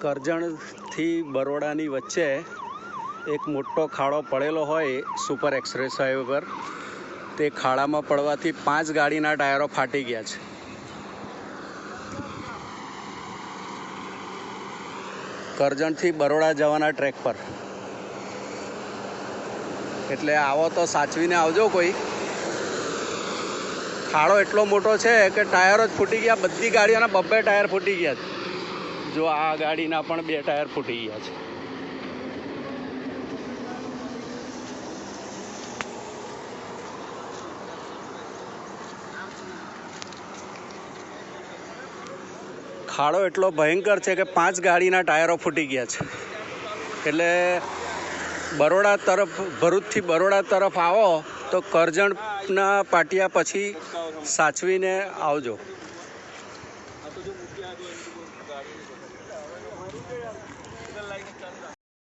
કરજણથી બરોડાની વચ્ચે એક મોટો ખાડો પડેલો હોય સુપર એક્સપ્રેસ હાઈવે પર. તે ખાડામાં પડવાથી 5 ગાડીના ટાયરો ફાટી ગયા છે. કરજણથી બરોડા જવાના ટ્રેક પર. એટલે આવો તો સાચવીને આવજો કોઈ. ખાડો એટલો મોટો છે કે ટાયરો જ ફૂટી ગયા. બધી ગાડીઓના 2 ટાયર ફૂટી ગયા છે. જો આ ગાડીના પણ 2 ટાયર ફૂટી ગયા છે. ખાડો એટલો ભયંકર છે કે 5 ગાડીના ટાયરો ફૂટી ગયા છે. એટલે બરોડા તરફ, ભરૂચથી બરોડા તરફ આવો તો કરજણના પાટિયા પછી સાચવીને આવજો.